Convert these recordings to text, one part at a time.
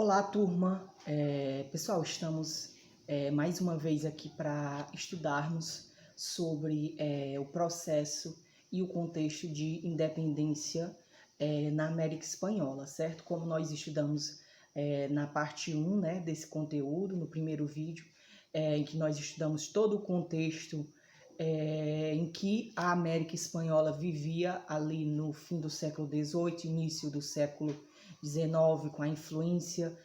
Olá, turma! Pessoal, estamos mais uma vez aqui para estudarmos sobre o processo e o contexto de independência na América Espanhola, certo? Como nós estudamos na parte 1, né, desse conteúdo, no primeiro vídeo, em que nós estudamos todo o contexto em que a América Espanhola vivia ali no fim do século XVIII, início do século XIX, com a influência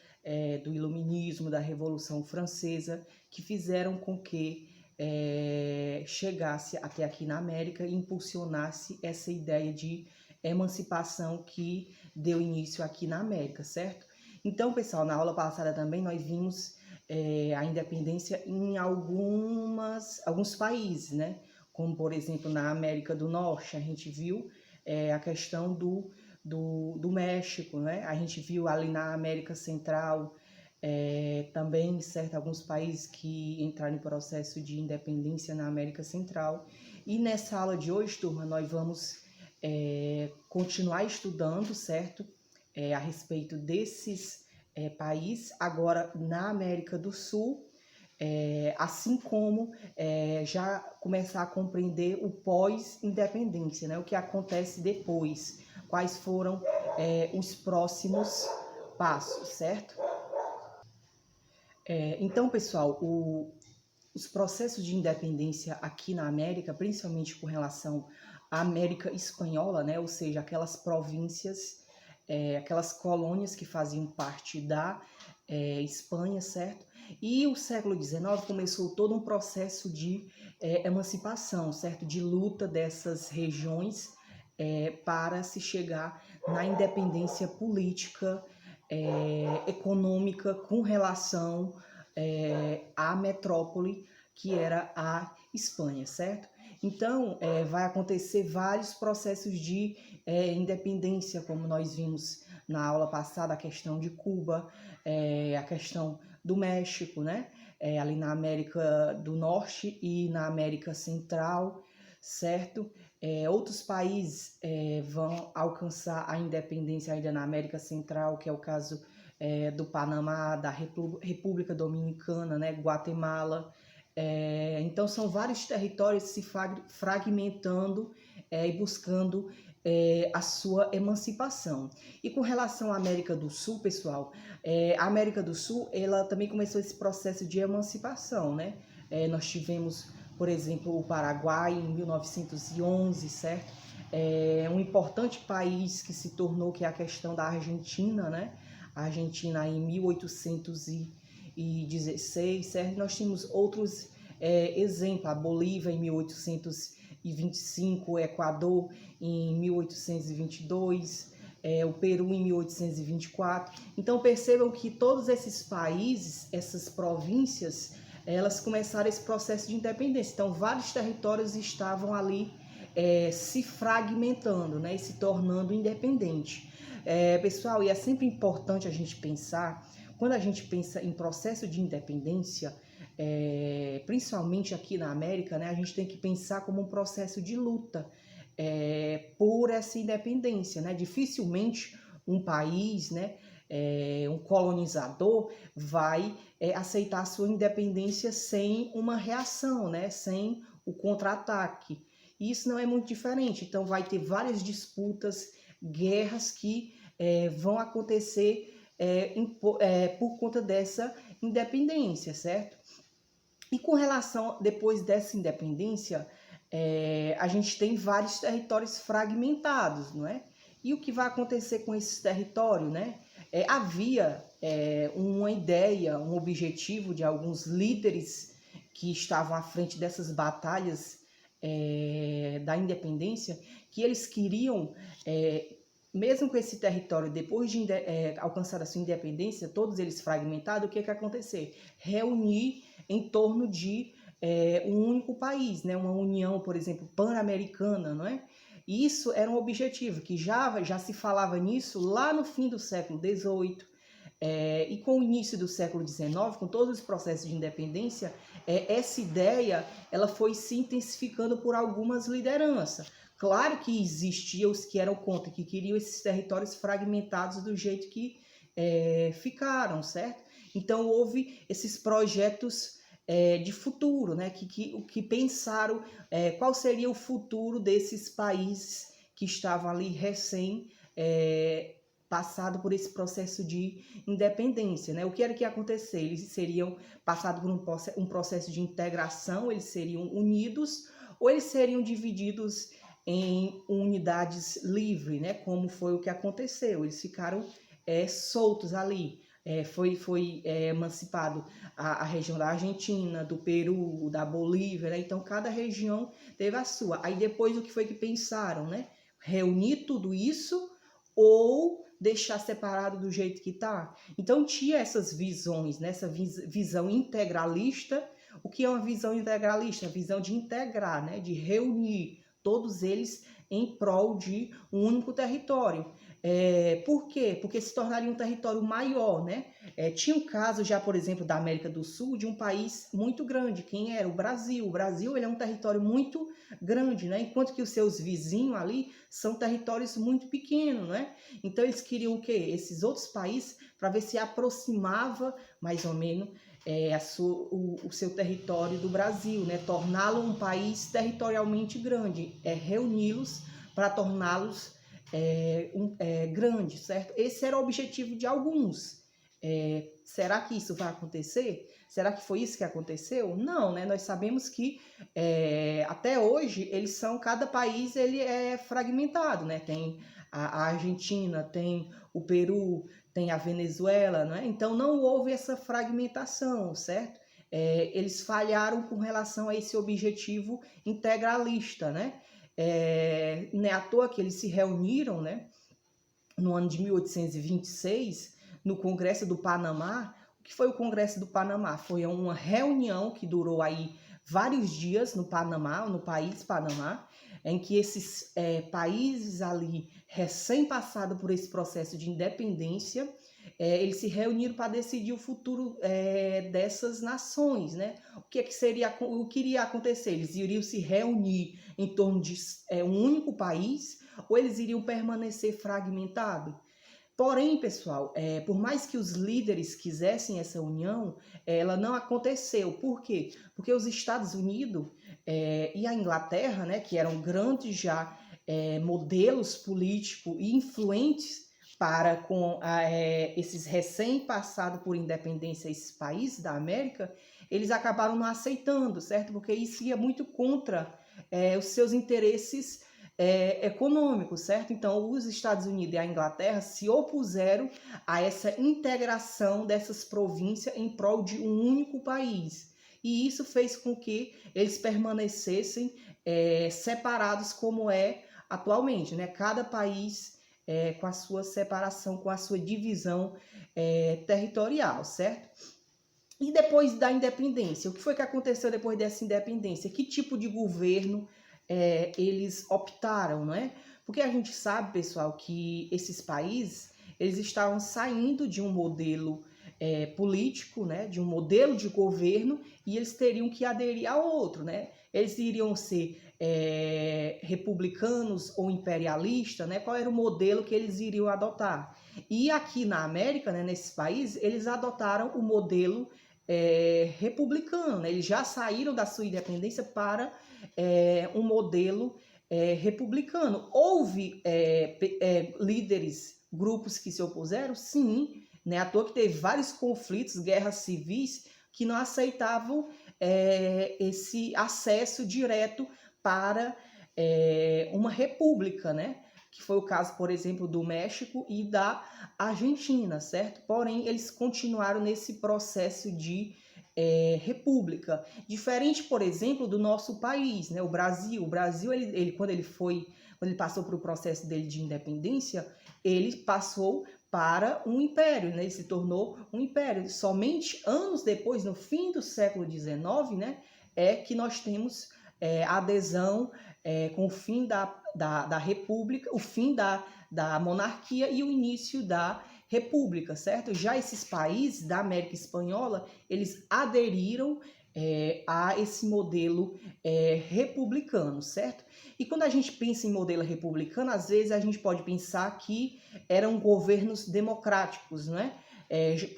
do Iluminismo, da Revolução Francesa, que fizeram com que chegasse até aqui na América e impulsionasse essa ideia de emancipação que deu início aqui na América, certo? Então, pessoal, na aula passada também nós vimos a independência em alguns países, né? Como, por exemplo, na América do Norte, a gente viu a questão do México, né? A gente viu ali na América Central também, certo, alguns países que entraram em processo de independência na América Central. E nessa aula de hoje, turma, nós vamos continuar estudando, certo, a respeito desses países, agora na América do Sul, assim como já começar a compreender o pós-independência, né? O que acontece depois, quais foram os próximos passos, certo? Então, pessoal, os processos de independência aqui na América, principalmente com relação à América Espanhola, né? Ou seja, aquelas províncias, aquelas colônias que faziam parte da Espanha, certo? E o século XIX começou todo um processo de emancipação, certo? De luta dessas regiões para se chegar na independência política, econômica, com relação à metrópole que era a Espanha, certo? Então, vai acontecer vários processos de independência, como nós vimos na aula passada, a questão de Cuba, a questão do México, né? Ali na América do Norte e na América Central, certo? Outros países vão alcançar a independência ainda na América Central, que é o caso do Panamá, da República Dominicana, né? Guatemala. Então, são vários territórios se fragmentando e buscando a sua emancipação. E com relação à América do Sul, pessoal, a América do Sul, ela também começou esse processo de emancipação, né? Nós tivemos, por exemplo, o Paraguai em 1911, certo? Um importante país que se tornou, que é a questão da Argentina, né? A Argentina em 1816, certo? Nós tínhamos outros exemplos, a Bolívia em 1825, o Equador em 1822, o Peru em 1824. Então percebam que todos esses países, essas províncias, elas começaram esse processo de independência. Então vários territórios estavam ali se fragmentando, né, e se tornando independentes. Pessoal, e é sempre importante a gente pensar, quando a gente pensa em processo de independência, principalmente aqui na América, né, a gente tem que pensar como um processo de luta por essa independência, né? Dificilmente um país, né, um colonizador vai aceitar a sua independência sem uma reação, né, sem o contra-ataque. Isso não é muito diferente, então vai ter várias disputas, guerras que vão acontecer por conta dessa independência, certo? E com relação, depois dessa independência, a gente tem vários territórios fragmentados, não é? E o que vai acontecer com esses territórios, né? Havia uma ideia, um objetivo de alguns líderes que estavam à frente dessas batalhas da independência, que eles queriam, mesmo com esse território, depois de alcançar a sua independência, todos eles fragmentados, o que ia acontecer? Reunir em torno de um único país, né? Uma união, por exemplo, pan-americana, não é? E isso era um objetivo, que já se falava nisso lá no fim do século XVIII, e com o início do século XIX, com todos os processos de independência, essa ideia ela foi se intensificando por algumas lideranças. Claro que existiam os que eram contra, que queriam esses territórios fragmentados do jeito que ficaram, certo? Então houve esses projetos de futuro, né, que pensaram qual seria o futuro desses países que estavam ali recém passado por esse processo de independência, né? O que era que ia acontecer? Eles seriam passados por um processo de integração, eles seriam unidos ou eles seriam divididos em unidades livres, né? Como foi o que aconteceu. Eles ficaram soltos ali. Foi emancipado a região da Argentina, do Peru, da Bolívia, né? Então cada região teve a sua. Aí depois o que foi que pensaram, né? Reunir tudo isso ou deixar separado do jeito que está? Então tinha essas visões, né? Essa visão integralista. O que é uma visão integralista? A visão de integrar, né? De reunir todos eles em prol de um único território. Por quê? Porque se tornaria um território maior, né? Tinha um caso já, por exemplo, da América do Sul, de um país muito grande. Quem era? O Brasil. O Brasil, ele é um território muito grande, né? Enquanto que os seus vizinhos ali são territórios muito pequenos, né? Então eles queriam o quê? Esses outros países para ver se aproximava mais ou menos o seu território do Brasil, né? Torná-lo um país territorialmente grande, reuni-los para torná-los grande, certo? Esse era o objetivo de alguns. Será que isso vai acontecer? Será que foi isso que aconteceu? Não, né? Nós sabemos que até hoje cada país ele é fragmentado, né? Tem a Argentina, tem o Peru, tem a Venezuela, né? Então não houve essa fragmentação, certo? Eles falharam com relação a esse objetivo integralista, né? Não é à toa que eles se reuniram, né, no ano de 1826, no Congresso do Panamá. O que foi o Congresso do Panamá? Foi uma reunião que durou aí vários dias no Panamá, no país Panamá, em que esses países ali, recém-passados por esse processo de independência, eles se reuniram para decidir o futuro dessas nações, né? O que iria acontecer? Eles iriam se reunir em torno de um único país ou eles iriam permanecer fragmentados? Porém, pessoal, por mais que os líderes quisessem essa união, ela não aconteceu. Por quê? Porque os Estados Unidos e a Inglaterra, né, que eram grandes já modelos políticos e influentes para com esses recém-passados por independência, esses países da América, eles acabaram não aceitando, certo? Porque isso ia muito contra os seus interesses econômicos, certo? Então, os Estados Unidos e a Inglaterra se opuseram a essa integração dessas províncias em prol de um único país. E isso fez com que eles permanecessem separados como é atualmente, né? Cada país com a sua separação, com a sua divisão territorial, certo? E depois da independência, o que foi que aconteceu depois dessa independência? Que tipo de governo eles optaram, não é? Porque a gente sabe, pessoal, que esses países, eles estavam saindo de um modelo político, né? De um modelo de governo, e eles teriam que aderir a outro, né? Eles iriam ser republicanos ou imperialistas, né? Qual era o modelo que eles iriam adotar? E aqui na América, né, nesses países, eles adotaram o modelo republicano, né? Eles já saíram da sua independência para um modelo republicano. Houve líderes, grupos que se opuseram? Sim, né? À toa que teve vários conflitos, guerras civis, que não aceitavam esse acesso direto para uma república, né? Que foi o caso, por exemplo, do México e da Argentina, certo? Porém, eles continuaram nesse processo de república. Diferente, por exemplo, do nosso país, né? O Brasil, ele quando ele passou para o processo dele de independência, ele passou para um império, né? Ele se tornou um império. Somente anos depois, no fim do século XIX, né, é que nós temos a adesão com o fim da república, o fim da monarquia e o início da república, certo? Já esses países da América Espanhola, eles aderiram a esse modelo republicano, certo? E quando a gente pensa em modelo republicano, às vezes a gente pode pensar que eram governos democráticos, né?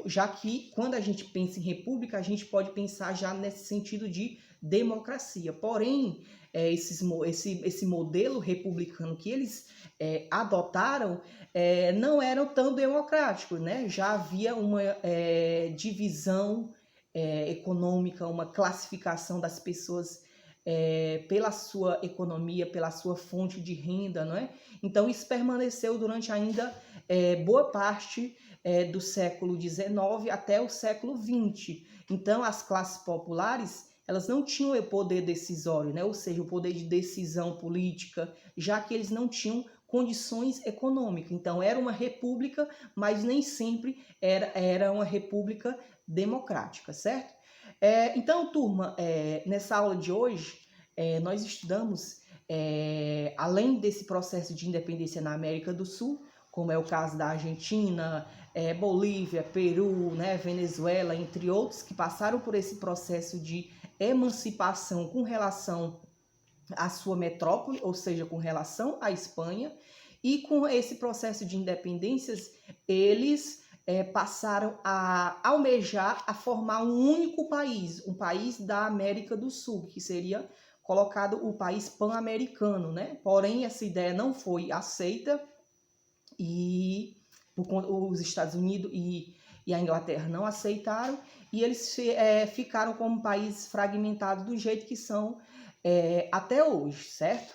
Já que quando a gente pensa em república, a gente pode pensar já nesse sentido de democracia. Porém, esse modelo republicano que eles adotaram não era tão democrático, né? Já havia uma divisão econômica, uma classificação das pessoas pela sua economia, pela sua fonte de renda, não é? Então isso permaneceu durante ainda boa parte do século XIX até o século XX. Então as classes populares elas não tinham o poder decisório, né? Ou seja, o poder de decisão política, já que eles não tinham condições econômicas. Então era uma república, mas nem sempre era uma república democrática, certo? Então, turma, nessa aula de hoje, nós estudamos, além desse processo de independência na América do Sul, como é o caso da Argentina, Bolívia, Peru, né, Venezuela, entre outros, que passaram por esse processo de emancipação com relação à sua metrópole, ou seja, com relação à Espanha, e com esse processo de independências, eles passaram a almejar a formar um único país, um país da América do Sul, que seria colocado o país pan-americano, né? Porém, essa ideia não foi aceita e os Estados Unidos e a Inglaterra não aceitaram e eles ficaram como países fragmentados do jeito que são até hoje, certo?